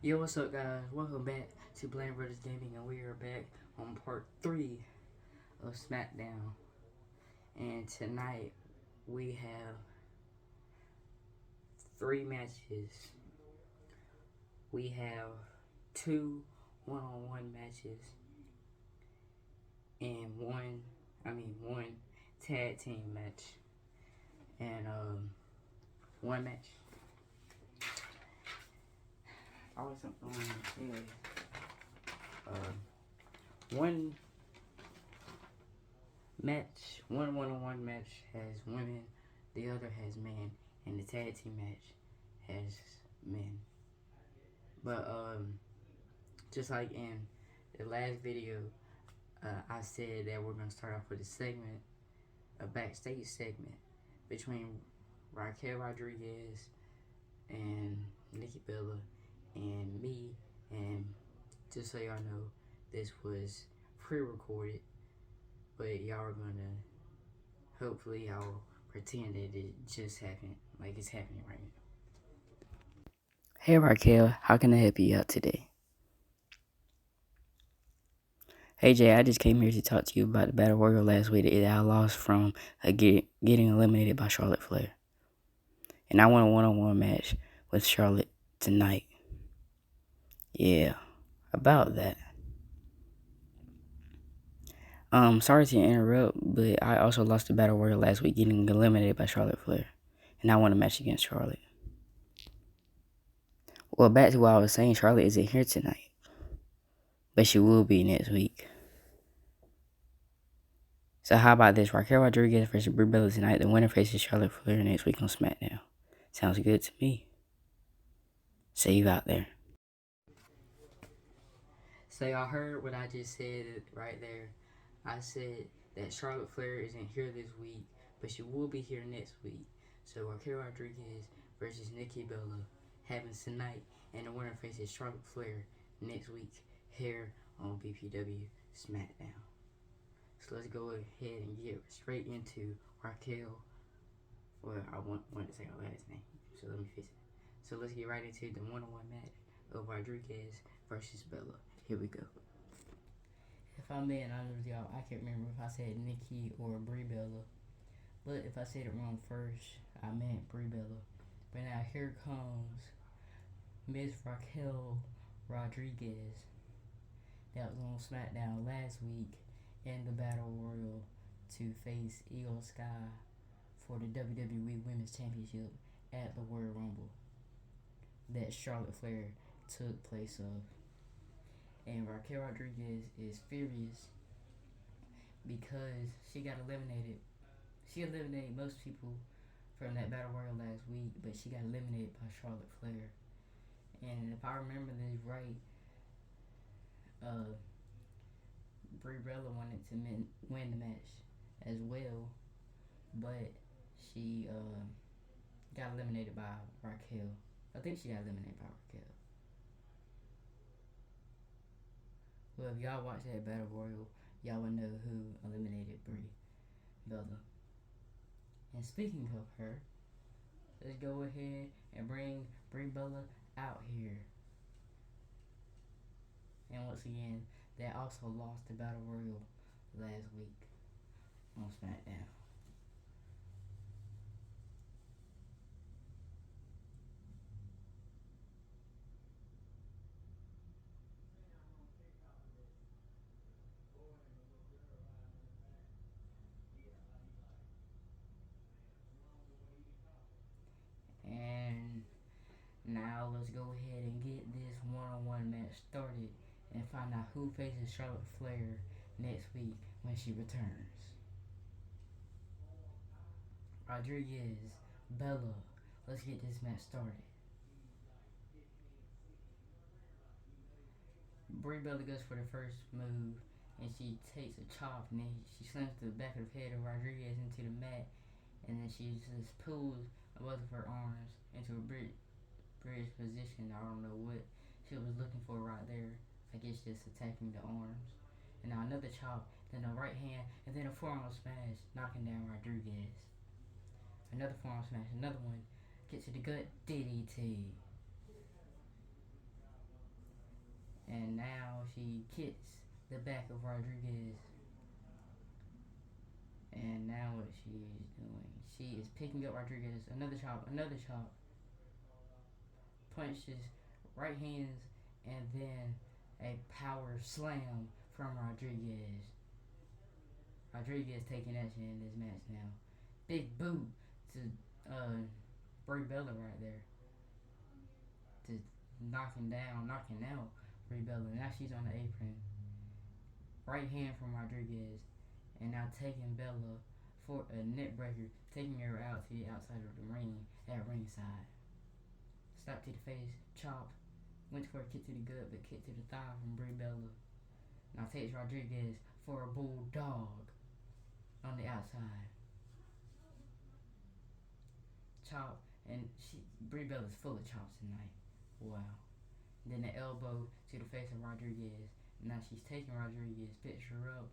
Yo, what's up, guys? Welcome back to Blame Brothers Gaming, and we are back on part 3 of SmackDown. And tonight we have 3 matches. We have 2 one-on-one matches and one tag team match, and one match. I was one match, one one-on-one match has women, the other has men, and the tag team match has men. But just like in the last video, I said that we're gonna start off with a backstage segment between Raquel Rodriguez and Nikki Bella and me. And just so y'all know, this was pre-recorded, but y'all are gonna, hopefully y'all pretend that it just happened, like it's happening right now. Hey Raquel, how can I help you out today? Hey Jay, I just came here to talk to you about the Battle Royal last week that I lost from getting eliminated by Charlotte Flair. And I want a one-on-one match with Charlotte tonight. Yeah, about that. Sorry to interrupt, but I also lost the Battle Royal last week getting eliminated by Charlotte Flair. And I want a match against Charlotte. Well, back to what I was saying, Charlotte isn't here tonight. But she will be next week. So how about this? Raquel Rodriguez versus Brie Bella tonight. The winner faces Charlotte Flair next week on SmackDown. Sounds good to me. See you out there. So y'all heard what I just said right there. I said that Charlotte Flair isn't here this week, but she will be here next week. So Raquel Rodriguez versus Nikki Bella happens tonight, and the winner faces Charlotte Flair next week here on BPW SmackDown. So let's go ahead and get straight into Raquel. Well, I wanted to say her last name, so let me fix it. So let's get right into the one-on-one match of Rodriguez versus Bella. Here we go. If I'm being honest with y'all, I can't remember if I said Nikki or Brie Bella. But if I said it wrong first, I meant Brie Bella. But now here comes Miss Raquel Rodriguez that was on SmackDown last week in the Battle Royal to face Io Sky for the WWE Women's Championship at the Royal Rumble that Charlotte Flair took place of. And Raquel Rodriguez is furious because she got eliminated. She eliminated most people from that Battle Royal last week, but she got eliminated by Charlotte Flair. And if I remember this right, Brie Bella wanted to win the match as well, but she got eliminated by Raquel. I think she got eliminated by Raquel. Well, if y'all watched that Battle Royal, y'all would know who eliminated Brie Bella. And speaking of her, let's go ahead and bring Brie Bella out here. And once again, they also lost the Battle Royal last week on SmackDown. And now let's go ahead and get this one-on-one match started and find out who faces Charlotte Flair next week when she returns. Rodriguez, Bella, let's get this match started. Brie Bella goes for the first move, and she takes a chop, and then she slams the back of the head of Rodriguez into the mat, and then she just pulls both of her arms into a bridge position. I don't know what she was looking for right there. I guess just attacking the arms. And now another chop, then a right hand, and then a forearm smash, knocking down Rodriguez. Another forearm smash, another one, gets to the gut, DDT. And now she kicks the back of Rodriguez. And now what she is doing, she is picking up Rodriguez. Another chop. Punches, right hands, and then a power slam from Rodriguez. Rodriguez taking action in this match now. Big boot to Brie Bella right there. To knocking out Brie Bella. Now she's on the apron. Right hand from Rodriguez. And now taking Bella for a neck breaker, taking her out to the outside of the ring at ringside. Slap to the face, chop. Went for a kick to the gut, but kick to the thigh from Brie Bella. Now takes Rodriguez for a bulldog on the outside. Chop, and Brie Bella's full of chops tonight. Wow. Then the elbow to the face of Rodriguez. Now she's taking Rodriguez, picks her up,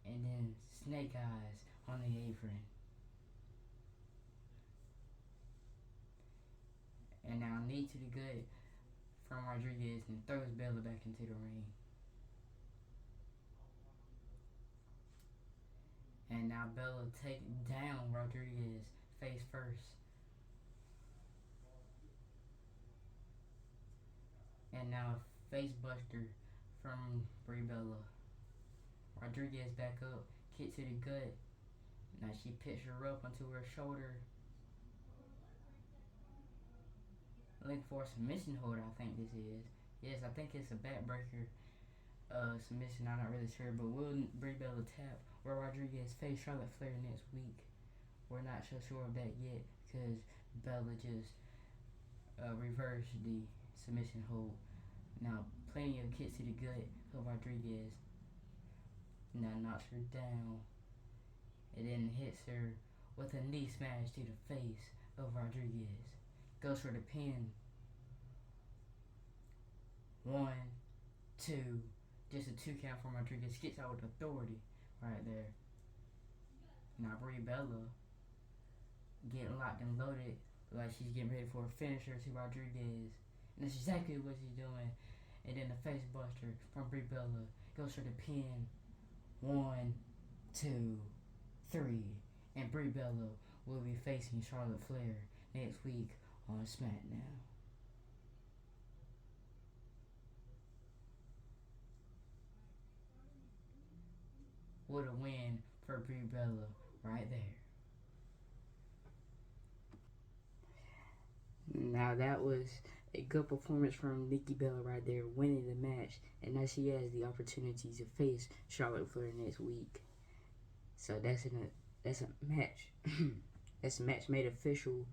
and then snake eyes on the apron. And now knee to the gut from Rodriguez and throws Bella back into the ring. And now Bella takes down Rodriguez face first. And now face buster from Brie Bella. Rodriguez back up, kick to the gut. Now she picks her up onto her shoulder. Looking for a submission hold, I think this is. Yes, I think it's a backbreaker submission. I'm not really sure, but will Brie Bella tap where Rodriguez face Charlotte Flair next week? We're not so sure of that yet because Bella just reversed the submission hold. Now, plenty of kicks to the gut of Rodriguez. Now knocks her down and then hits her with a knee smash to the face of Rodriguez. Goes for the pin. 1, 2, just a 2 count from Rodriguez. Gets out with authority right there. Now Brie Bella getting locked and loaded like she's getting ready for a finisher to Rodriguez. And that's exactly what she's doing. And then the face buster from Brie Bella goes for the pin. 1, 2, 3. And Brie Bella will be facing Charlotte Flair next week on SmackDown. What a win for Brie Bella right there. Now that was a good performance from Nikki Bella right there, winning the match, and now she has the opportunity to face Charlotte Flair next week. So that's a match. That's a match made official,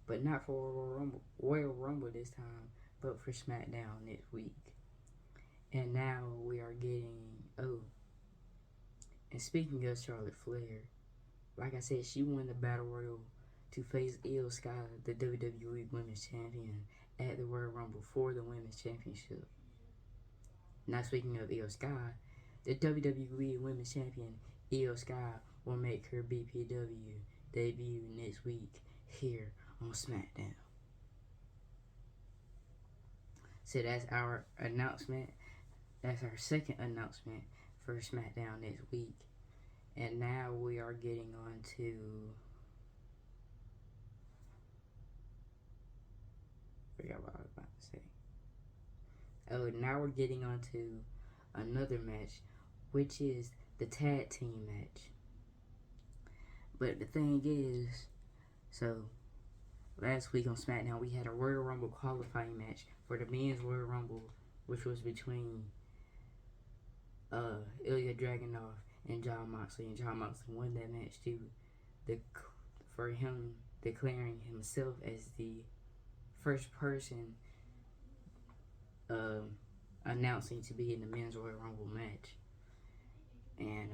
but not for Royal Rumble this time, but for SmackDown next week. And now we are getting and speaking of Charlotte Flair, like I said, she won the Battle Royal to face Ilja, the WWE Women's Champion, at the Royal Rumble for the Women's Championship. Now speaking of Ilja, the WWE Women's Champion Ilja will make her BPW debut next week here on SmackDown. So that's our announcement. That's our second announcement for SmackDown next week. And now we are getting on to forgot what I was about to say. Now we're getting on to another match, which is the tag team match. But the thing is, so last week on SmackDown we had a Royal Rumble qualifying match for the men's Royal Rumble, which was between Ilja Dragunov and John Moxley, and John Moxley won that match too, for him declaring himself as the first person announcing to be in the men's Royal Rumble match. And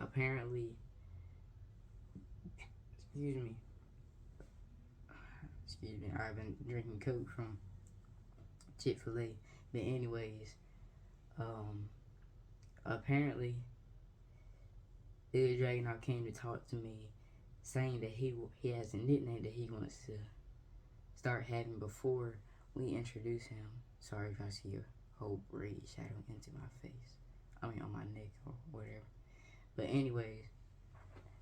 apparently, excuse me, I've been drinking Coke from Chick-fil-A. But anyways, apparently Ilja Dragunov came to talk to me, saying that he has a nickname that he wants to start having before we introduce him. Sorry if I see a whole red shadow into my face. I mean, on my neck or whatever. But anyways,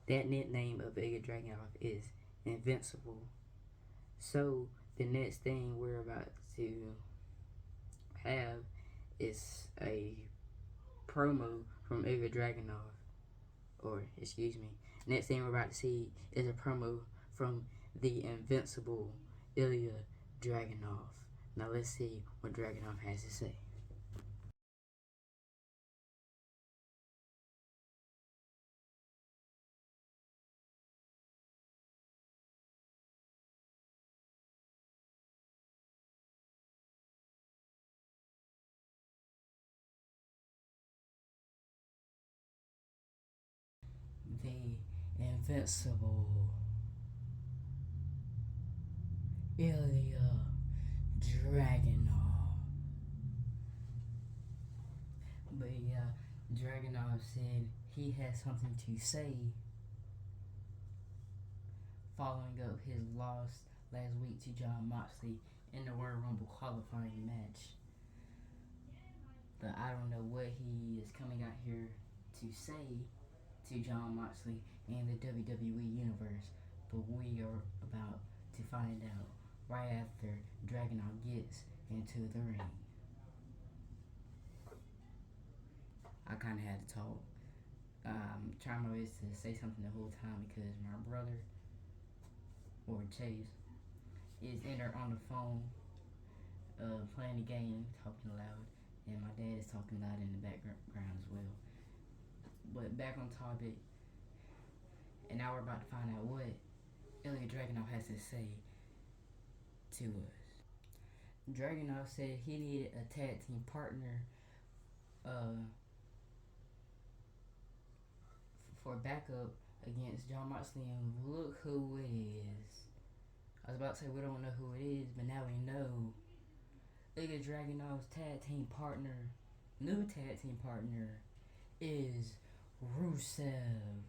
that nickname of Ilja Dragunov is Invincible. So the next thing we're about to have is a promo from Ilja Dragunov. Or, excuse me, next thing we're about to see is a promo from the Invincible Ilja Dragunov. Now let's see what Dragunov has to say. The Invincible Ilja Dragunov. But yeah, Dragunov said he has something to say following up his loss last week to Jon Moxley in the Royal Rumble qualifying match. But I don't know what he is coming out here to say to Jon Moxley and the WWE Universe, but we are about to find out right after Dragunov gets into the ring. I kind of had to talk. Trying my best to say something the whole time because my brother, or Chase, is in there on the phone playing the game, talking loud, and my dad is talking loud in the background as well. But back on topic, and now we're about to find out what Ilja Dragunov has to say to us. Dragunov said he needed a tag team partner for backup against Jon Moxley, and look who it is. I was about to say we don't know who it is, but now we know. Ilja Dragunov's new tag team partner, is Rusev.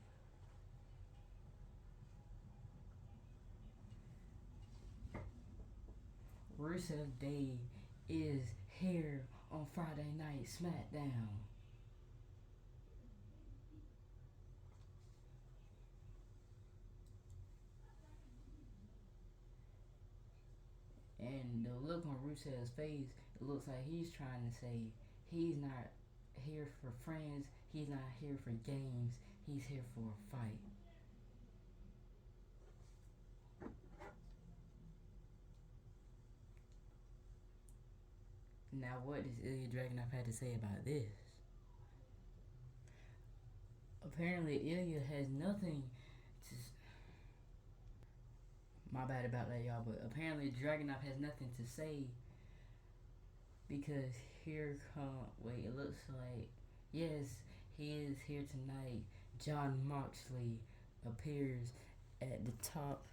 Rusev Day is here on Friday Night SmackDown. And the look on Rusev's face, it looks like he's trying to say he's not here for friends, he's not here for games, he's here for a fight. Now, what does Ilja Dragunov have to say about this? Apparently, Ilja has nothing to. My bad about that, y'all, but apparently, Dragunov has nothing to say because here come. Wait, it looks like. Yes, he is here tonight. Jon Moxley appears at the top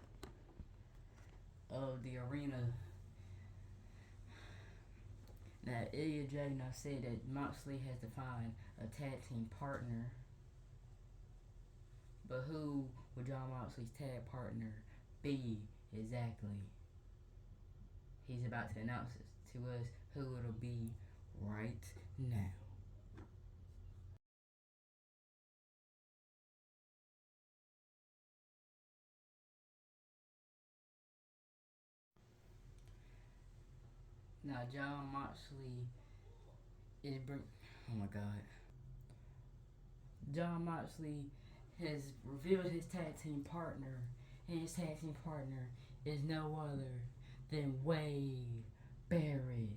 of the arena. Now, Ilja Dragunov said that Moxley has to find a tag team partner. But who would Jon Moxley's tag partner be exactly? He's about to announce it to us who it'll be right now. Now, Jon Moxley is oh my god. Jon Moxley has revealed his tag team partner, and his tag team partner is no other than Wade Barrett.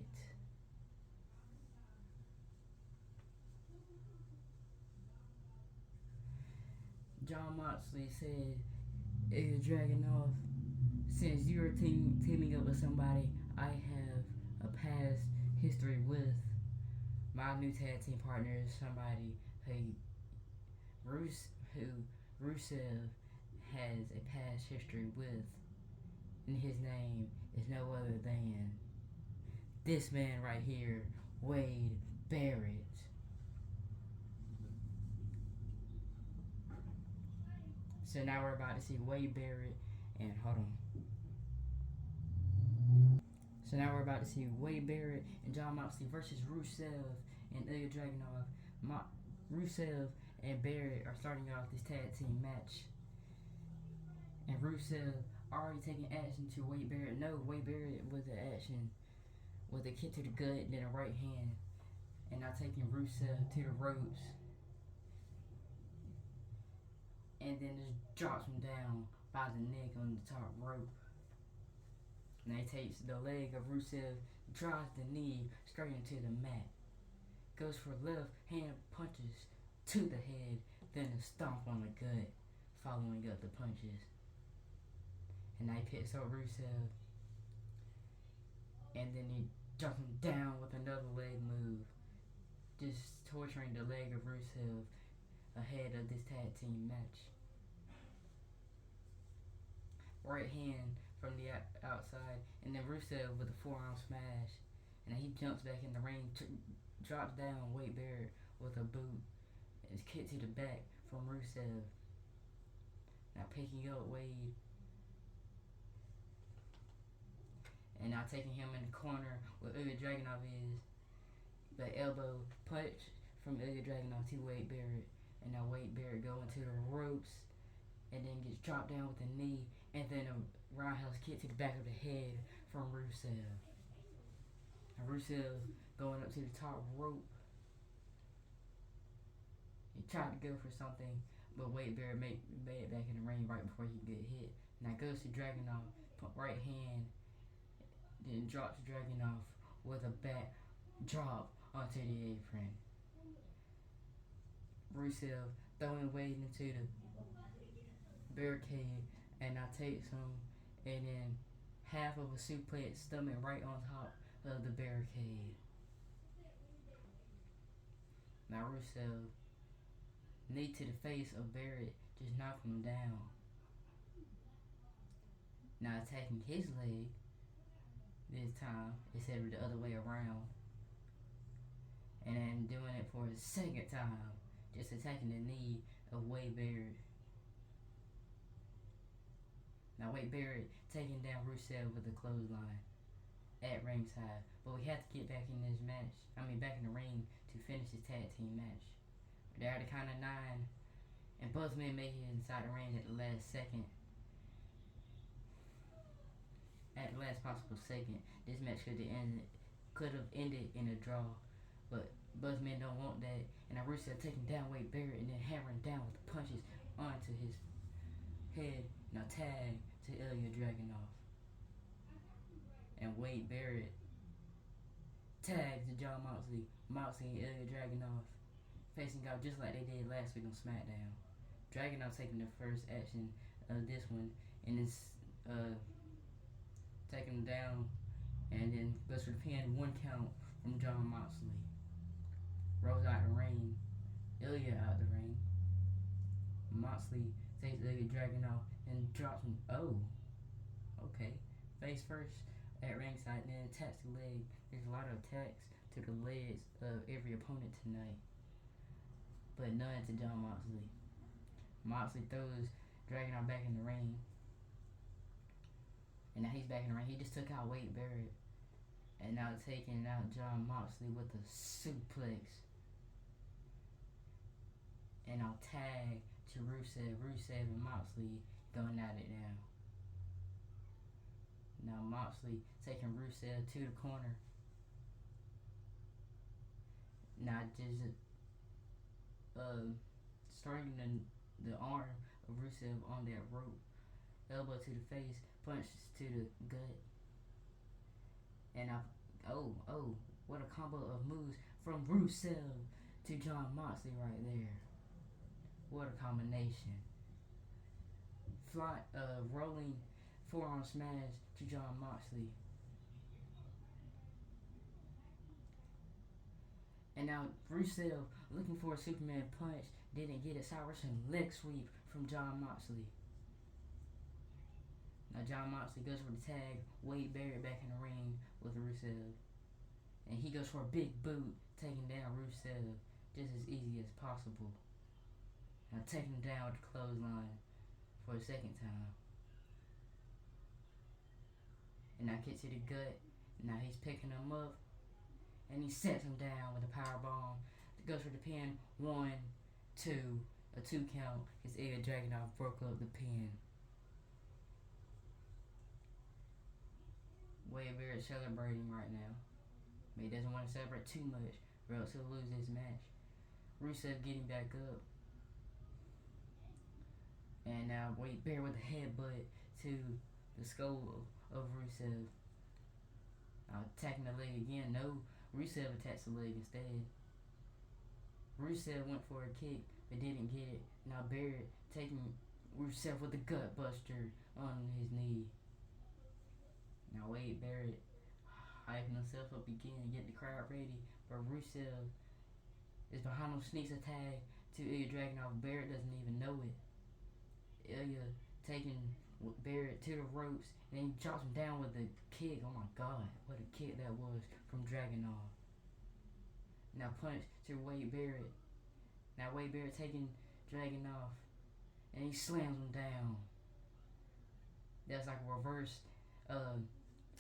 Jon Moxley said, Ilja Dragunov, since you're teaming up with somebody I have a past history with, my new tag team partner is somebody who Rusev has a past history with, and his name is no other than this man right here, Wade Barrett. So now we're about to see Wade Barrett, and hold on. So now we're about to see Wade Barrett and Jon Moxley versus Rusev and Ilja Dragunov. Rusev and Barrett are starting off this tag team match. And Rusev already taking action to Wade Barrett. No, Wade Barrett with the action with a kick to the gut and then a right hand. And now taking Rusev to the ropes. And then just drops him down by the neck on the top rope. Now he takes the leg of Rusev, drives the knee straight into the mat. Goes for left hand punches to the head, then a stomp on the gut, following up the punches. And now he picks up Rusev, and then he jumps him down with another leg move, just torturing the leg of Rusev ahead of this tag team match. Right hand from the outside, and then Rusev with a forearm smash, and then he jumps back in the ring, drops down Wade Barrett with a boot, and is kicked to the back from Rusev. Now picking up Wade, and now taking him in the corner where Ilja Dragunov is. The elbow punch from Ilja Dragunov to Wade Barrett, and now Wade Barrett going to the ropes, and then gets dropped down with a knee, and then a roundhouse kick to the back of the head from Rusev. And Rusev going up to the top rope. He tried to go for something, but Wade Barrett made it back in the ring right before he get hit. Now goes to Dragunov, right hand, then drops Dragunov with a back drop onto the apron. Rusev throwing Wade into the barricade, and now takes him, and then half of a suplex, stomach right on top of the barricade. Now Rusev, knee to the face of Barrett, just knocked him down. Now attacking his leg, this time instead of the other way around. And then doing it for a second time, just attacking the knee of Wade Barrett. Now Wade Barrett taking down Rusev with a clothesline at ringside. But we have to get back in this match. Back in the ring to finish this tag team match. They're at the count of 9, and both men make it inside the ring at the last second. At the last possible second, this match could have ended in a draw, but both men don't want that. And now Rusev taking down Wade Barrett and then hammering down with the punches onto his head. Now tag to Ilja Dragunov. And Wade Barrett tags to Jon Moxley. Moxley and Ilja Dragunov facing out just like they did last week on SmackDown. Dragunov taking the first action of this one, and it's taking him down, and then goes for the pin, 1 count from Jon Moxley. Rolls out the ring, Ilja out the ring. Moxley takes Ilja Dragunov and drops him. Oh, okay. Face first at ringside, and then attacks the leg. There's a lot of attacks to the legs of every opponent tonight, but none to Jon Moxley. Moxley throws Dragunov back in the ring, and now he's back in the ring. He just took out Wade Barrett, and now taking out Jon Moxley with a suplex. And I'll tag to Rusev. Rusev and Moxley going at it now. Now Moxley taking Rusev to the corner. Now just strangling the arm of Rusev on that rope. Elbow to the face, punches to the gut. And what a combo of moves from Rusev to Jon Moxley right there. What a combination. Rolling forearm smash to Jon Moxley. And now Rusev looking for a Superman punch, didn't get it. Side Russian leg sweep from Jon Moxley. Now Jon Moxley goes for the tag, Wade Barrett back in the ring with Rusev. And he goes for a big boot, taking down Rusev just as easy as possible. Now taking him down with the clothesline for a second time. And now kick to the gut, Now he's picking him up, and he sets him down with a power bomb. Goes for the pin. 1, 2, a 2 count. His Ilja Dragunov broke up the pin. Wade Barrett's celebrating right now. But he doesn't want to celebrate too much, or else he'll lose his match. Rusev getting back up. And now Wade Barrett with a headbutt to the skull of Rusev. Attacking the leg again. No, Rusev attacks the leg instead. Rusev went for a kick, but didn't get it. Now Barrett taking Rusev with the gut buster on his knee. Now Wade Barrett hyping himself up again, getting the crowd ready. But Rusev is behind him, sneaks a tag to Ilja Dragunov. Barrett doesn't even know it. Ilja taking Barrett to the ropes, and then he drops him down with a kick. Oh my God, what a kick that was from Dragunov. Now punch to Wade Barrett. Now Wade Barrett taking Dragunov, and he slams him down. That's like a reverse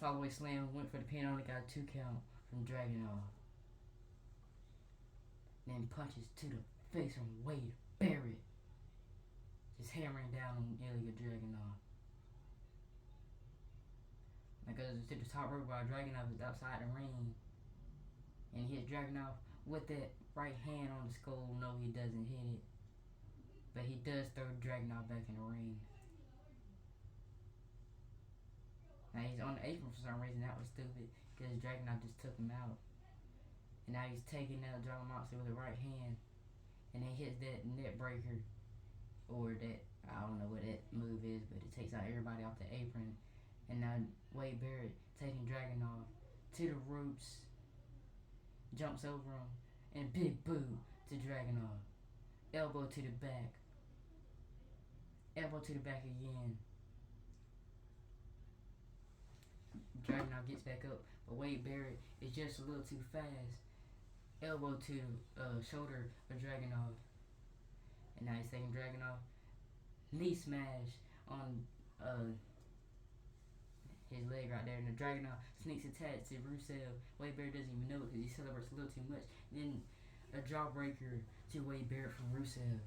fallaway slam. Went for the pin, only got a 2 count from Dragunov. Then punches to the face from Wade Barrett. Just hammering down on Ilja Dragunov. Now goes to the top rope while Dragunov is outside the ring. And he hits Dragunov with that right hand on the skull. No, he doesn't hit it. But he does throw Dragunov back in the ring. Now he's on the apron for some reason. That was stupid, because Dragunov just took him out. And now he's taking out John Moxley with the right hand. And then hits that net breaker. Or that, I don't know what that move is, but it takes out everybody off the apron. And now Wade Barrett taking Dragunov to the ropes. Jumps over him. And big boot to Dragunov. Elbow to the back. Elbow to the back again. Dragunov gets back up, but Wade Barrett is just a little too fast. Elbow to the shoulder of Dragunov. And now he's taking Dragunov. Knee smash on his leg right there. And the Dragunov sneaks attached to Rusev. Wade Barrett doesn't even know it because he celebrates a little too much. And then a jawbreaker to Wade Barrett from Rusev.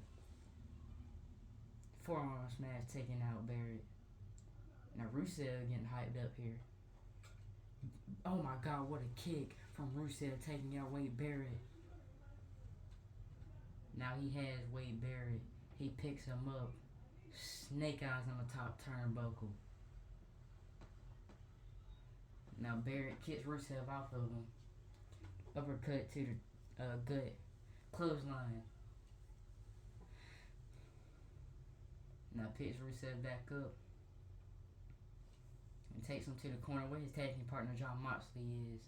Forearm smash taking out Barrett. Now Rusev getting hyped up here. Oh my God, what a kick from Rusev taking out Wade Barrett. Now he has Wade Barrett. He picks him up. Snake eyes on the top turnbuckle. Now Barrett kicks Rusev off of him. Uppercut to the gut. Clothesline. Now picks Rusev back up. And takes him to the corner where his tag team partner John Moxley is.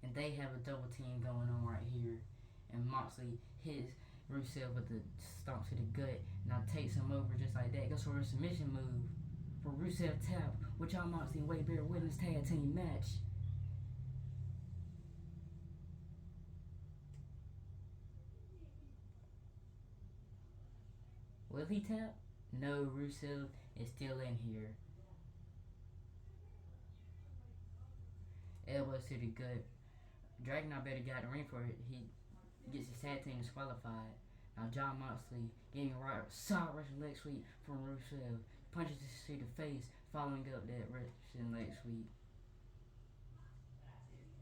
And they have a double team going on right here. And Moxley hits Rusev with the stomp to the gut. Now takes him over just like that. Goes for a submission move. For Rusev tap. With John Moxley and Wade Barrett winning this tag team match. Will he tap? No, Rusev is still in here. Elbows to the gut. Dragunov better get the ring for it. He gets his tag team disqualified. Now John Moxley getting a right solid Russian leg sweep from Rusev. Punches to the face, following up that Russian leg sweep.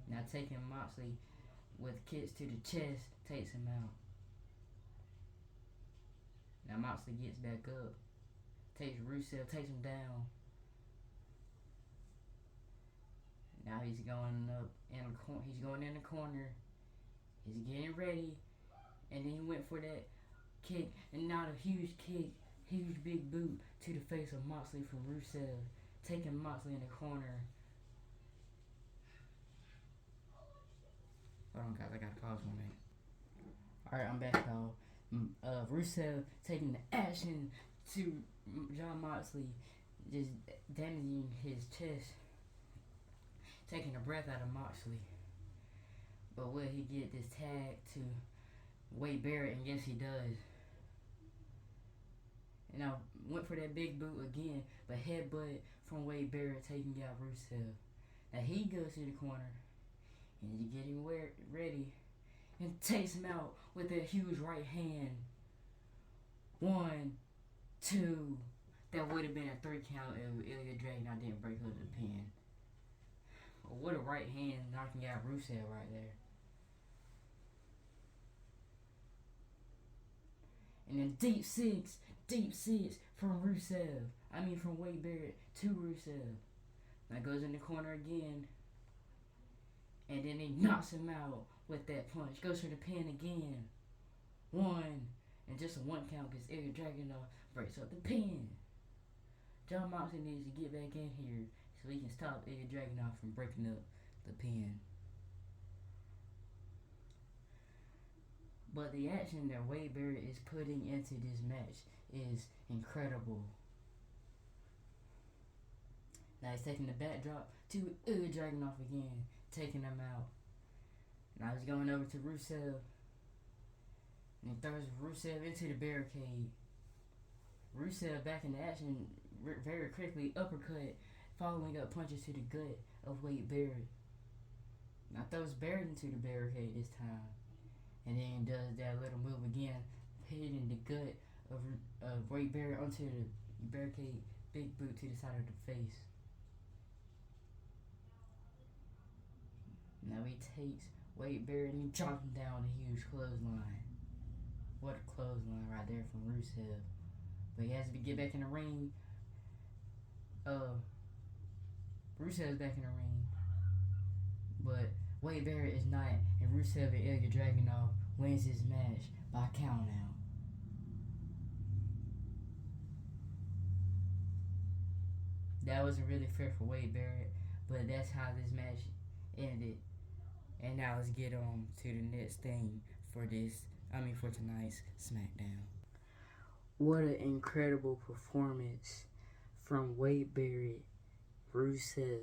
Now taking Moxley with kicks to the chest, takes him out. Now Moxley gets back up. Takes Rusev, takes him down. Now he's going up in the corner. He's going in the corner. He's getting ready, and then he went for that kick, and now the huge kick, huge big boot to the face of Moxley from Rusev, taking Moxley in the corner. Hold on, guys. I gotta pause 1 minute. All right, I'm back, y'all. Rusev taking the action to John Moxley, just damaging his chest. Taking the breath out of Moxley. But will he get this tag to Wade Barrett? And yes, he does. And I went for that big boot again, but headbutt from Wade Barrett taking out Rusev. Now he goes to the corner and he's getting ready and takes him out with a huge right hand. 1, 2. That would have been a 3 count if Ilja Dragunov didn't break up the pin. What a right hand knocking out Rusev right there. And then deep six from Rusev. From Wade Barrett to Rusev. Now goes in the corner again. And then he knocks him out with that punch. Goes for the pin again. 1. And just a 1 count because Ilja Dragunov breaks up the pin. John Moxley needs to get back in here so he can stop Ilja Dragunov from breaking up the pin. But the action that Wade Barrett is putting into this match is incredible. Now he's taking the backdrop to Ilja Dragunov again, taking him out. Now he's going over to Rusev. And he throws Rusev into the barricade. Rusev back in the action very quickly, uppercut, following up punches to the gut of Wade Barrett. Now throws Barrett into the barricade this time. And then does that little move again, hitting the gut of Wade Barrett onto the barricade, big boot to the side of the face. Now he takes Wade Barrett and he drops him down a huge clothesline. What a clothesline right there from Rusev. But he has to get back in the ring. Rusev's back in the ring. But Wade Barrett is not, and Rusev and Ilja Dragunov wins his match by count out. That wasn't really fair for Wade Barrett, but that's how this match ended. And now let's get on to the next thing for tonight's SmackDown. What an incredible performance from Wade Barrett, Rusev,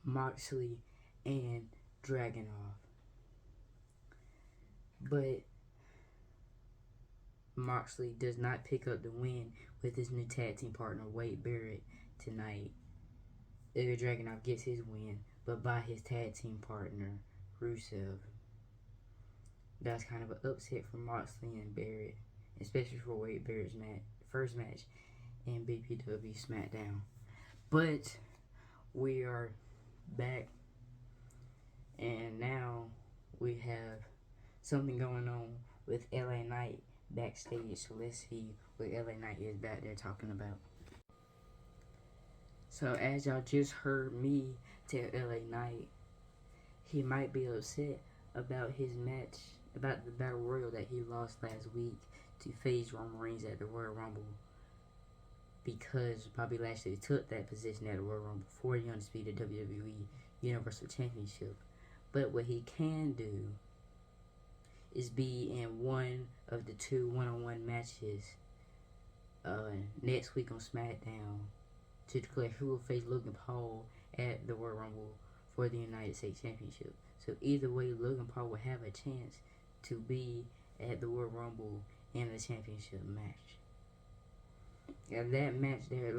Moxley, and Dragunov. But Moxley does not pick up the win with his new tag team partner Wade Barrett tonight. Ilja Dragunov gets his win, but by his tag team partner Rusev. That's kind of an upset for Moxley and Barrett, especially for Wade Barrett's first match in BPW SmackDown. But we are back, and now we have something going on with LA Knight backstage. So let's see what LA Knight is back there talking about. So as y'all just heard me tell LA Knight, he might be upset about his match, about the Battle Royal that he lost last week to face Roman Reigns at the Royal Rumble, because Bobby Lashley took that position at the Royal Rumble for the undisputed WWE Universal Championship. But what he can do is be in one of the 2 one-on-one matches next week on SmackDown to declare who will face Logan Paul at the Royal Rumble for the United States Championship. So either way, Logan Paul will have a chance to be at the Royal Rumble in the championship match. And that match there,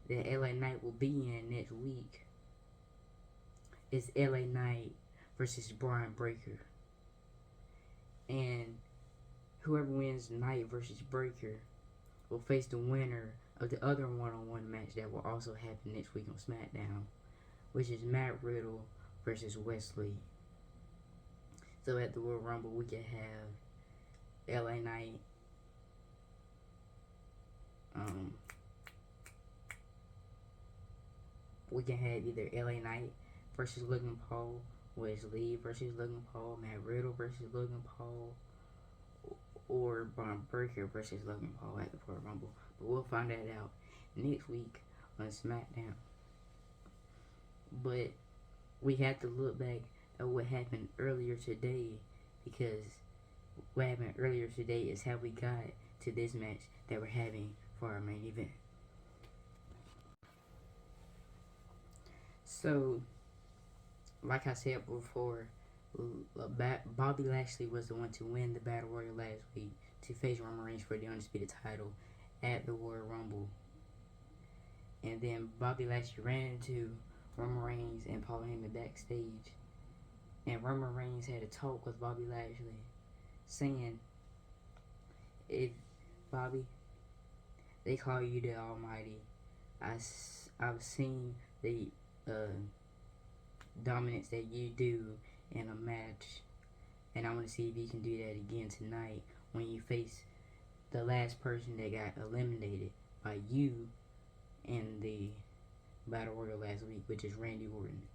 that LA Knight will be in next week is LA Knight versus Brian Breaker. And whoever wins Knight versus Breaker will face the winner of the other one-on-one match that will also happen next week on SmackDown, which is Matt Riddle versus Wesley. So at the Royal Rumble, we can have LA Knight we can have either LA Knight versus Logan Paul, Wesley versus Logan Paul, Matt Riddle versus Logan Paul, or Brian Breaker versus Logan Paul at the Royal Rumble. But we'll find that out next week on SmackDown. But we have to look back at what happened earlier today, because what happened earlier today is how we got to this match that we're having for our main event. So, like I said before, Bobby Lashley was the one to win the Battle Royal last week to face Roman Reigns for the undisputed title at the Royal Rumble. And then Bobby Lashley ran into Roman Reigns and Paul Heyman backstage, and Roman Reigns had a talk with Bobby Lashley, saying, "If Bobby, they call you the Almighty. I've seen the dominance that you do in a match, and I want to see if you can do that again tonight when you face the last person that got eliminated by you in the Battle Royal last week, which is Randy Orton.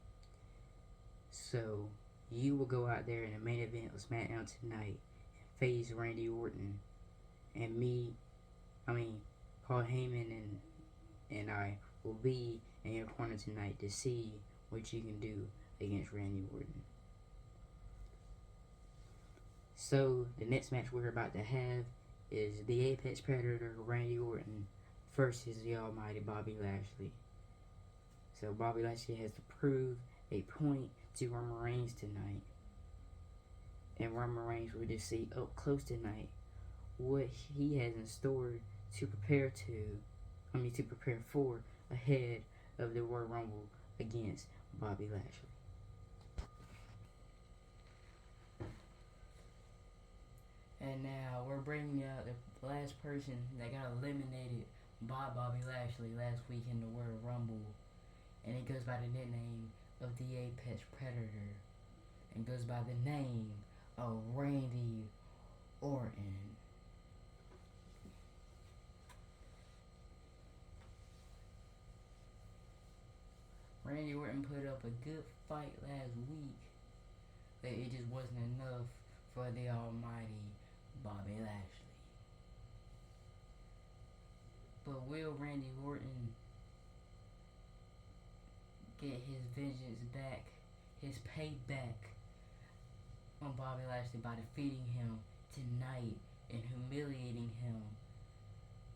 So you will go out there in the main event of SmackDown tonight and face Randy Orton, and Paul Heyman and I will be in your corner tonight to see what you can do against Randy Orton." So the next match we're about to have is the Apex Predator Randy Orton versus the Almighty Bobby Lashley. So Bobby Lashley has to prove a point to Roman Reigns tonight, and Roman Reigns will just see up close tonight what he has in store to prepare for ahead of the Royal Rumble against Bobby Lashley. And now we're bringing out the last person that got eliminated by Bobby Lashley last week in the Royal Rumble, and it goes by the nickname of the Apex Predator, and goes by the name of Randy Orton. Randy Orton put up a good fight last week, but it just wasn't enough for the almighty Bobby Lashley. But will Randy Orton get his vengeance back, his payback on Bobby Lashley by defeating him tonight and humiliating him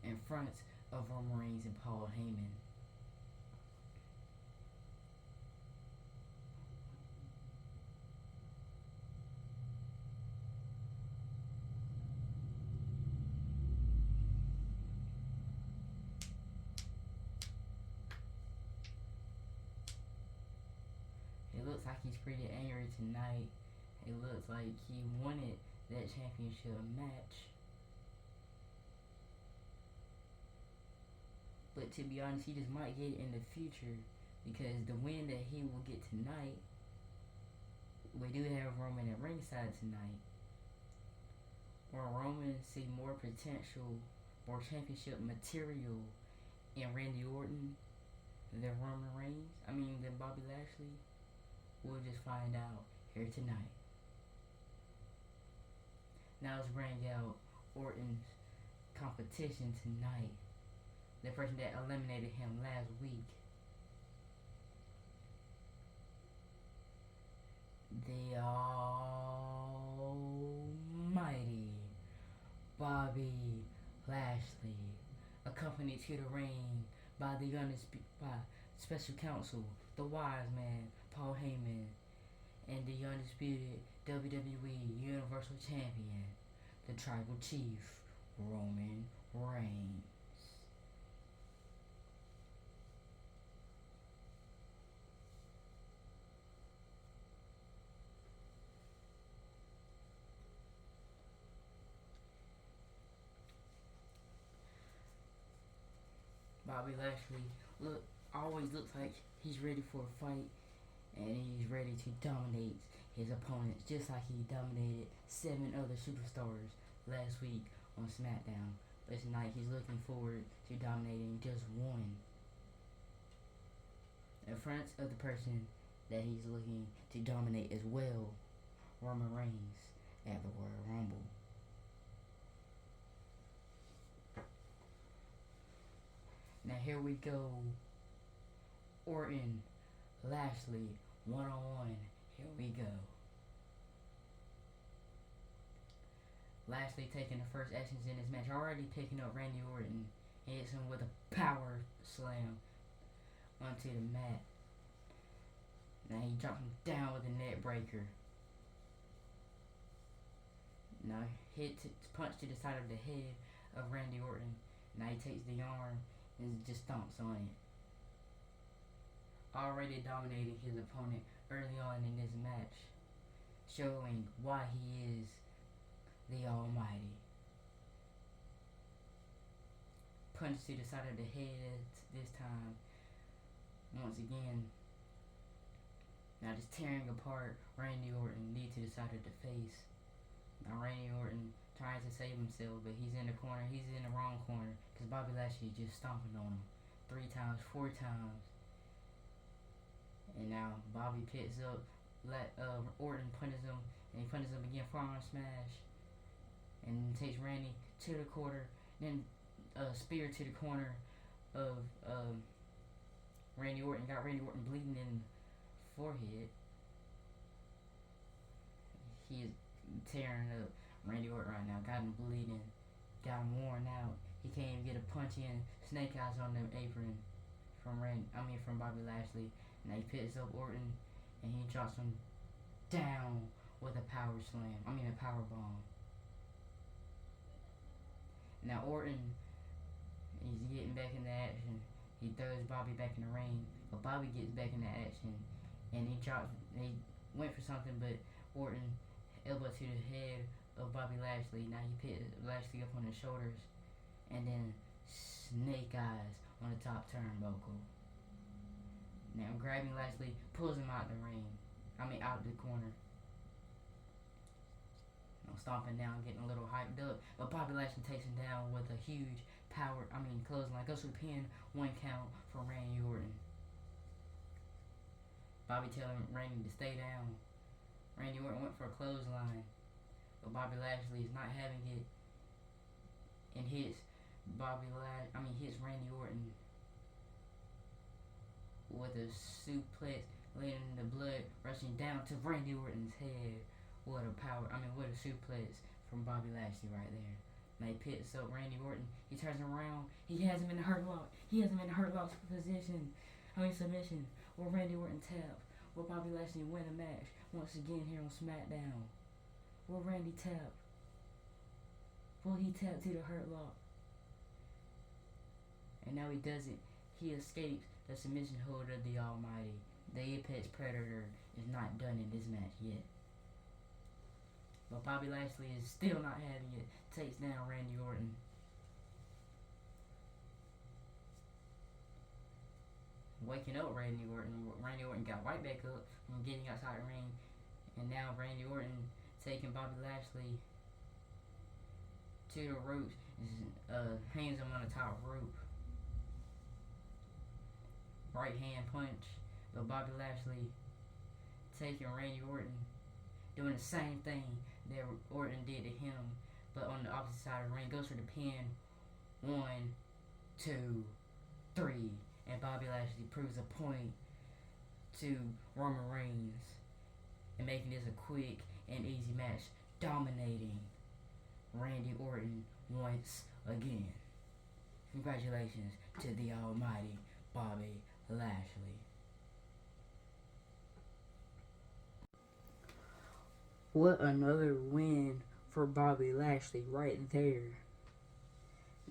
in front of Roman Reigns and Paul Heyman? It looks like he's pretty angry tonight. It looks like he wanted that championship match. But to be honest, he just might get it in the future, because the win that he will get tonight, we do have Roman at ringside tonight. Will Roman see more potential, more championship material in Randy Orton than than Bobby Lashley? We'll just find out here tonight. Now let's bring out Orton's competition tonight. The person that eliminated him last week. The almighty Bobby Lashley, accompanied to the ring by by special counsel, the wise man, Paul Heyman, and the undisputed WWE Universal Champion, the Tribal Chief, Roman Reigns. Bobby Lashley always looks like he's ready for a fight, and he's ready to dominate his opponents, just like he dominated 7 other superstars last week on SmackDown. But tonight he's looking forward to dominating just one in front of the person that he's looking to dominate as well, Roman Reigns, at the Royal Rumble. Now here we go. Orton, Lashley, one-on-one. Here we go. Lashley taking the first actions in this match, already picking up Randy Orton. He hits him with a power slam onto the mat. Now he drops him down with a neck breaker. Now punch to the side of the head of Randy Orton. Now he takes the arm and just stomps on it. already dominated his opponent early on in this match, showing why he is the Almighty. Punch to the side of the head this time. Once again, now just tearing apart Randy Orton, knee to the side of the face. Now Randy Orton trying to save himself, but he's in the corner. He's in the wrong corner because Bobby Lashley is just stomping on him 3 times, 4 times. And now Bobby picks up, Orton punches him, and he punches him again, forearm smash, and takes Randy to the corner, then spear to the corner of Randy Orton. Got Randy Orton bleeding in the forehead. He is tearing up Randy Orton right now. Got him bleeding, got him worn out. He can't even get a punch in. Snake eyes on the apron from Bobby Lashley. And he picks up Orton, and he drops him down with a power bomb. Now Orton, he's getting back in the action. He throws Bobby back in the ring, but Bobby gets back in the action, and he went for something, but Orton elbow to the head of Bobby Lashley. Now he picks Lashley up on his shoulders, and then snake eyes on the top turnbuckle. Now grabbing Lashley, pulls him out the ring. Out the corner. Stomping down, getting a little hyped up. But Bobby Lashley takes him down with a huge clothesline. Goes to the pin, 1 count for Randy Orton. Bobby telling Randy to stay down. Randy Orton went for a clothesline, but Bobby Lashley is not having it, and hits Randy Orton with a suplex, letting the blood rushing down to Randy Orton's head. What a suplex from Bobby Lashley right there. Now he picks up Randy Orton. He turns him around. He has him in the hurt lock. Submission. Will Randy Orton tap? Will Bobby Lashley win a match once again here on SmackDown? Will Randy tap? Will he tap to the hurt lock? And now he doesn't. He escapes the submission hold of the Almighty. The Apex Predator is not done in this match yet. But Bobby Lashley is still not having it. Takes down Randy Orton. Waking up Randy Orton. Randy Orton got right back up from getting outside the ring. And now Randy Orton taking Bobby Lashley to the ropes. Hands him on the top rope. Right hand punch of Bobby Lashley taking Randy Orton, doing the same thing that Orton did to him, but on the opposite side of the ring. Goes for the pin. 1, 2, 3, and Bobby Lashley proves a point to Roman Reigns and making this a quick and easy match, dominating Randy Orton once again. Congratulations to the Almighty Bobby Lashley. What another win for Bobby Lashley right there.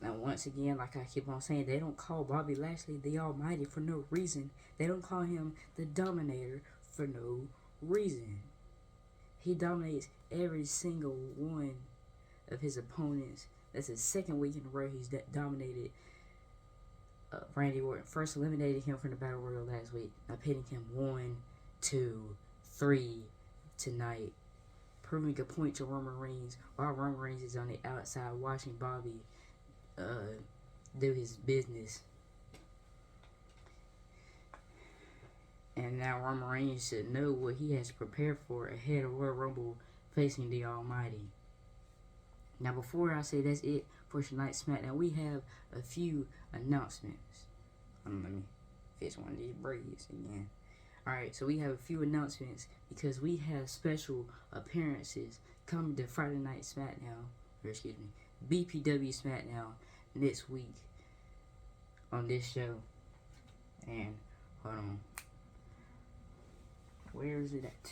Now once again, like I keep on saying, they don't call Bobby Lashley the Almighty for no reason. They don't call him the Dominator for no reason. He dominates every single one of his opponents. That's the second week in a row he's dominated Randy Orton. First eliminated him from the Battle Royal last week. Now pitting him 1, 2, 3 tonight. Proving a point to Roman Reigns while Roman Reigns is on the outside watching Bobby do his business. And now Roman Reigns should know what he has prepared for ahead of Royal Rumble facing the Almighty. Now before I say that's it for tonight's SmackDown, we have a few announcements. Let me fix one of these braids again. Alright, so we have a few announcements because we have special appearances coming to Friday Night SmackDown, BPW SmackDown next week on this show. And, hold on. Where is it at?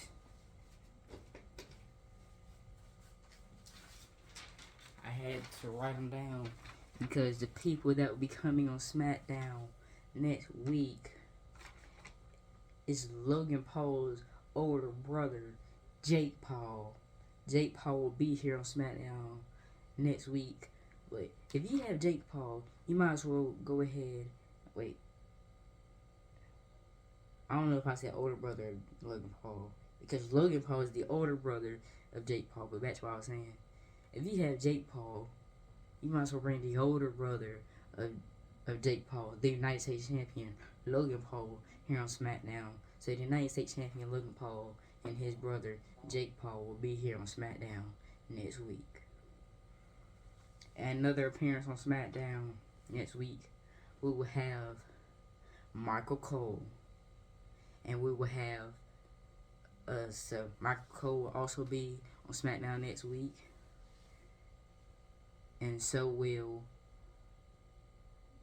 I had to write them down because the people that will be coming on SmackDown next week is Logan Paul's older brother, Jake Paul. Jake Paul will be here on SmackDown next week. But if you have Jake Paul, you might as well go ahead. Wait. I don't know if I said older brother of Logan Paul. Because Logan Paul is the older brother of Jake Paul. But that's what I was saying. If you have Jake Paul, you might as well bring the older brother of Jake Paul, the United States Champion, Logan Paul, here on SmackDown. So the United States Champion Logan Paul and his brother Jake Paul will be here on SmackDown next week. And another appearance on SmackDown next week, we will have Michael Cole. And we will have Michael Cole will also be on SmackDown next week. And so will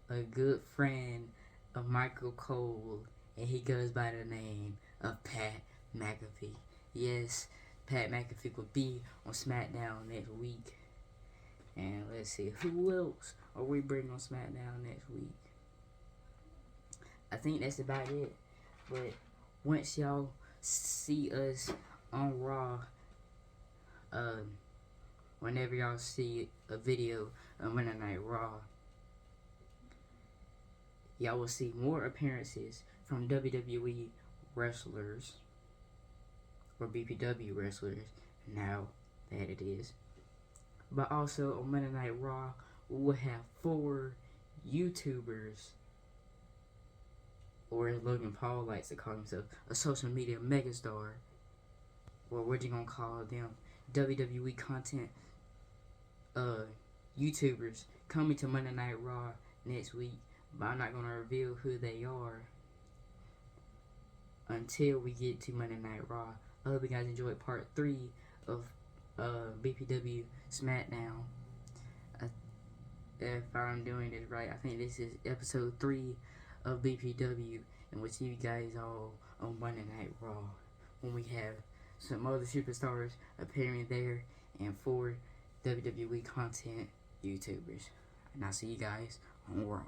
a good friend of Michael Cole, and he goes by the name of Pat McAfee. Yes, Pat McAfee will be on SmackDown next week. And let's see, who else are we bringing on SmackDown next week? I think that's about it. But once y'all see us on Raw, whenever y'all see a video of Monday Night Raw, y'all will see more appearances from WWE wrestlers, or BPW wrestlers, now that it is. But also on Monday Night Raw, we will have 4 YouTubers, or as Logan Paul likes to call himself, a social media megastar, or we're just gonna call them WWE content YouTubers, coming to Monday Night Raw next week. But I'm not gonna reveal who they are until we get to Monday Night Raw. I hope you guys enjoyed part 3 of BPW SmackDown. If I'm doing this right, I think this is episode 3 of BPW, and we'll see you guys all on Monday Night Raw when we have some other superstars appearing there and 4 WWE content YouTubers. And I'll see you guys on Raw.